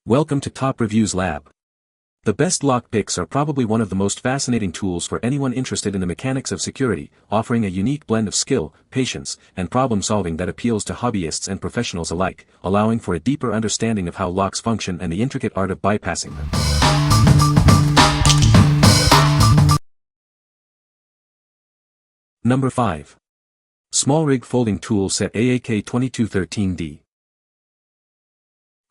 Welcome to Top Reviews Lab. The best lock picks are probably one of the most fascinating tools for anyone interested in the mechanics of security, offering a unique blend of skill, patience, and problem-solving that appeals to hobbyists and professionals alike, allowing for a deeper understanding of how locks function and the intricate art of bypassing them. Number 5. SMALLRIG Folding Tool Set AAK2213D.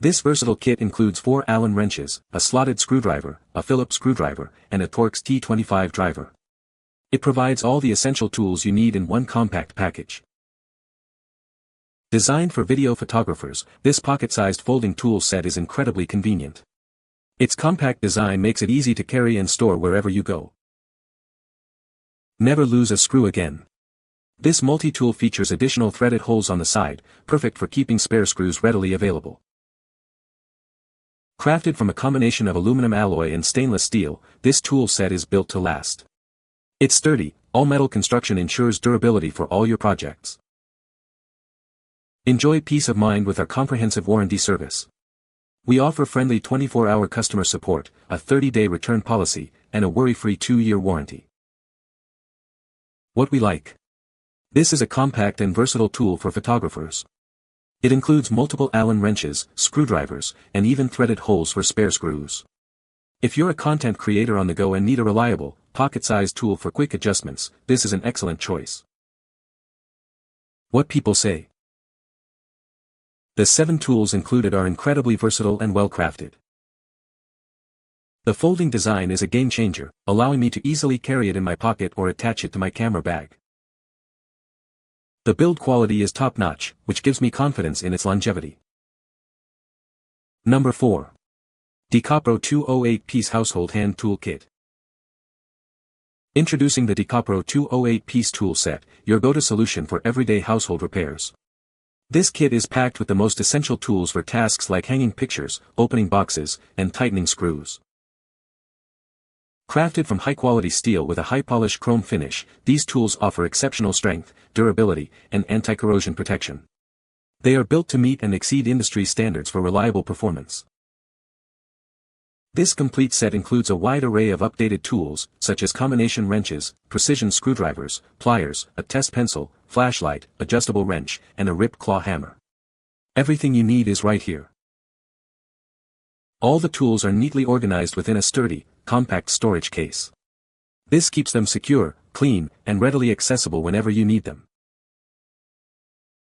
This versatile kit includes 4 Allen wrenches, a slotted screwdriver, a Phillips screwdriver, and a Torx T25 driver. It provides all the essential tools you need in one compact package. Designed for video photographers, this pocket-sized folding tool set is incredibly convenient. Its compact design makes it easy to carry and store wherever you go. Never lose a screw again. This multi-tool features additional threaded holes on the side, perfect for keeping spare screws readily available. Crafted from a combination of aluminum alloy and stainless steel, this tool set is built to last. Its sturdy, all-metal construction ensures durability for all your projects. Enjoy peace of mind with our comprehensive warranty service. We offer friendly 24-hour customer support, a 30-day return policy, and a worry-free 2-year warranty. What we like. This is a compact and versatile tool for photographers. It includes multiple Allen wrenches, screwdrivers, and even threaded holes for spare screws. If you're a content creator on the go and need a reliable, pocket-sized tool for quick adjustments, this is an excellent choice. What people say. The 7 tools included are incredibly versatile and well-crafted. The folding design is a game-changer, allowing me to easily carry it in my pocket or attach it to my camera bag. The build quality is top-notch, which gives me confidence in its longevity. Number 4. DEKOPRO 208-Piece Household Hand Tool Kit. Introducing the DEKOPRO 208-Piece Tool Set, your go-to solution for everyday household repairs. This kit is packed with the most essential tools for tasks like hanging pictures, opening boxes, and tightening screws. Crafted from high-quality steel with a high-polish chrome finish, these tools offer exceptional strength, durability, and anti-corrosion protection. They are built to meet and exceed industry standards for reliable performance. This complete set includes a wide array of updated tools, such as combination wrenches, precision screwdrivers, pliers, a test pencil, flashlight, adjustable wrench, and a rip claw hammer. Everything you need is right here. All the tools are neatly organized within a sturdy, compact storage case. This keeps them secure, clean, and readily accessible whenever you need them.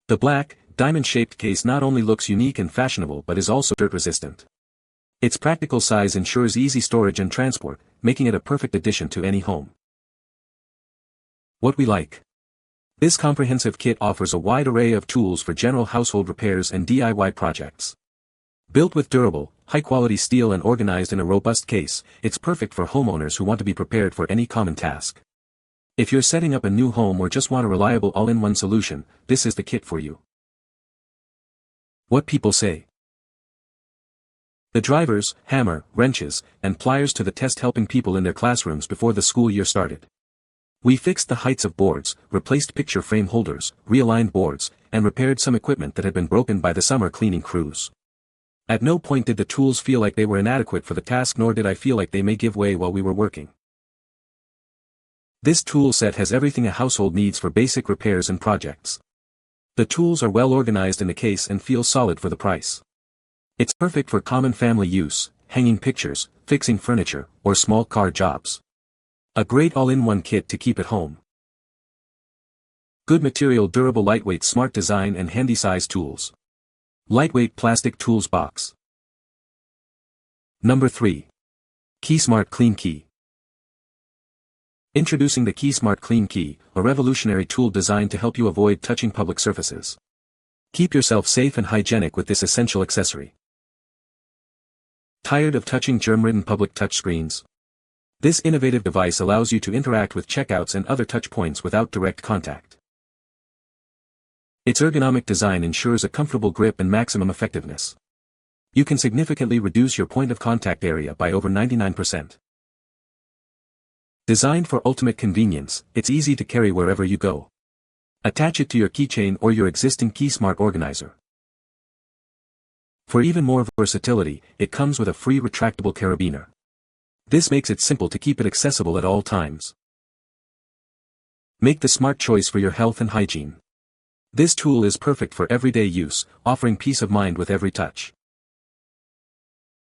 The black, diamond-shaped case not only looks unique and fashionable but is also dirt-resistant. Its practical size ensures easy storage and transport, making it a perfect addition to any home. What we like. This comprehensive kit offers a wide array of tools for general household repairs and DIY projects. Built with durable, high-quality steel and organized in a robust case, it's perfect for homeowners who want to be prepared for any common task. If you're setting up a new home or just want a reliable all-in-one solution, this is the kit for you. What people say. The drivers, hammer, wrenches, and pliers to the test, helping people in their classrooms before the school year started. We fixed the heights of boards, replaced picture frame holders, realigned boards, and repaired some equipment that had been broken by the summer cleaning crews. At no point did the tools feel like they were inadequate for the task, nor did I feel like they may give way while we were working. This tool set has everything a household needs for basic repairs and projects. The tools are well organized in a case and feel solid for the price. It's perfect for common family use, hanging pictures, fixing furniture, or small car jobs. A great all-in-one kit to keep at home. Good material, durable, lightweight, smart design, and handy-size tools. Lightweight plastic tools box. Number 3. KeySmart CleanKey. Introducing the KeySmart CleanKey, a revolutionary tool designed to help you avoid touching public surfaces. Keep yourself safe and hygienic with this essential accessory. Tired of touching germ-ridden public touchscreens? This innovative device allows you to interact with checkouts and other touch points without direct contact. Its ergonomic design ensures a comfortable grip and maximum effectiveness. You can significantly reduce your point of contact area by over 99%. Designed for ultimate convenience, it's easy to carry wherever you go. Attach it to your keychain or your existing KeySmart organizer. For even more versatility, it comes with a free retractable carabiner. This makes it simple to keep it accessible at all times. Make the smart choice for your health and hygiene. This tool is perfect for everyday use, offering peace of mind with every touch.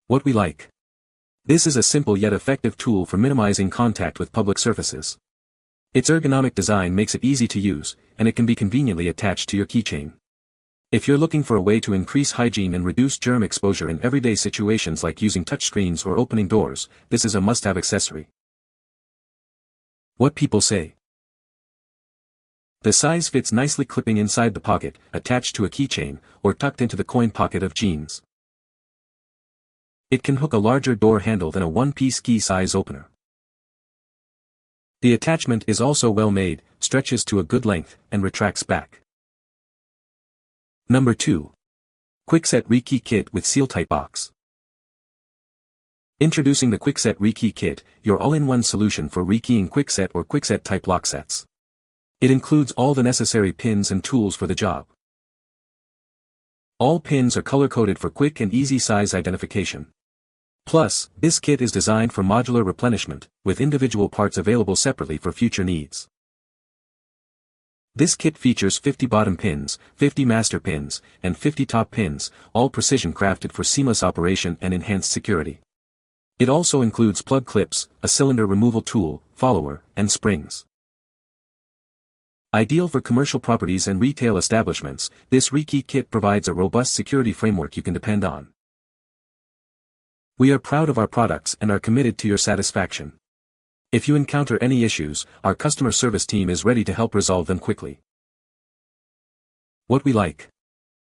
What we like. This is a simple yet effective tool for minimizing contact with public surfaces. Its ergonomic design makes it easy to use, and it can be conveniently attached to your keychain. If you're looking for a way to increase hygiene and reduce germ exposure in everyday situations like using touchscreens or opening doors, this is a must-have accessory. What people say. The size fits nicely, clipping inside the pocket, attached to a keychain, or tucked into the coin pocket of jeans. It can hook a larger door handle than a one-piece key size opener. The attachment is also well made, stretches to a good length, and retracts back. Number 2. Kwikset Rekey Kit with seal-type box. Introducing the Kwikset Rekey Kit, your all-in-one solution for rekeying Kwikset or Kwikset-type lock sets. It includes all the necessary pins and tools for the job. All pins are color-coded for quick and easy size identification. Plus, this kit is designed for modular replenishment, with individual parts available separately for future needs. This kit features 50 bottom pins, 50 master pins, and 50 top pins, all precision crafted for seamless operation and enhanced security. It also includes plug clips, a cylinder removal tool, follower, and springs. Ideal for commercial properties and retail establishments, this Rekey kit provides a robust security framework you can depend on. We are proud of our products and are committed to your satisfaction. If you encounter any issues, our customer service team is ready to help resolve them quickly. What we like.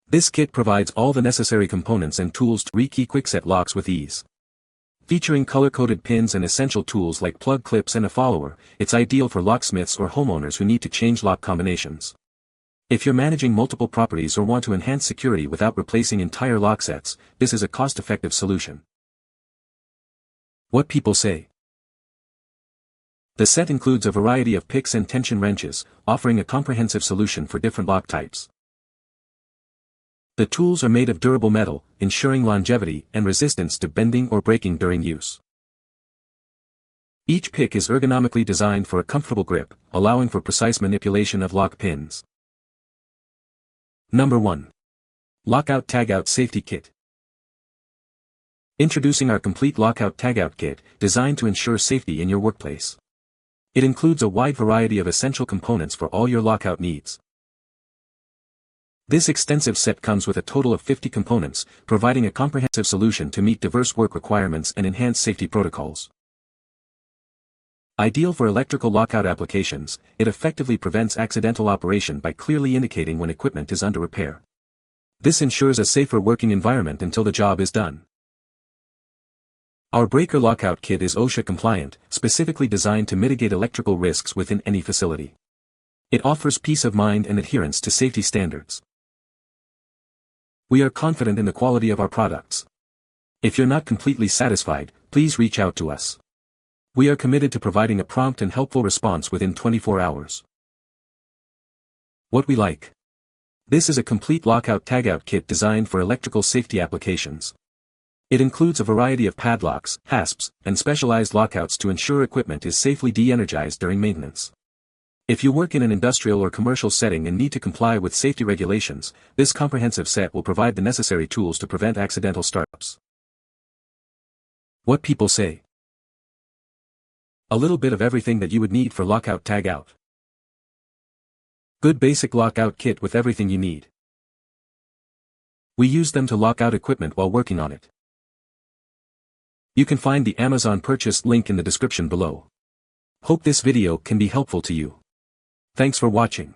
This kit provides all the necessary components and tools to rekey Kwikset locks with ease. Featuring color-coded pins and essential tools like plug clips and a follower, it's ideal for locksmiths or homeowners who need to change lock combinations. If you're managing multiple properties or want to enhance security without replacing entire lock sets, this is a cost-effective solution. What people say. The set includes a variety of picks and tension wrenches, offering a comprehensive solution for different lock types. The tools are made of durable metal, ensuring longevity and resistance to bending or breaking during use. Each pick is ergonomically designed for a comfortable grip, allowing for precise manipulation of lock pins. Number 1. Lockout Tagout Safety Kit. Introducing our complete Lockout Tagout Kit, designed to ensure safety in your workplace. It includes a wide variety of essential components for all your lockout needs. This extensive set comes with a total of 50 components, providing a comprehensive solution to meet diverse work requirements and enhance safety protocols. Ideal for electrical lockout applications, it effectively prevents accidental operation by clearly indicating when equipment is under repair. This ensures a safer working environment until the job is done. Our breaker lockout kit is OSHA compliant, specifically designed to mitigate electrical risks within any facility. It offers peace of mind and adherence to safety standards. We are confident in the quality of our products. If you're not completely satisfied, please reach out to us. We are committed to providing a prompt and helpful response within 24 hours. What we like. This is a complete Lockout Tagout kit designed for electrical safety applications. It includes a variety of padlocks, hasps, and specialized lockouts to ensure equipment is safely de-energized during maintenance. If you work in an industrial or commercial setting and need to comply with safety regulations, this comprehensive set will provide the necessary tools to prevent accidental startups. What people say. A little bit of everything that you would need for Lockout Tagout. Good basic lockout kit with everything you need. We use them to lock out equipment while working on it. You can find the Amazon purchase link in the description below. Hope this video can be helpful to you. Thanks for watching.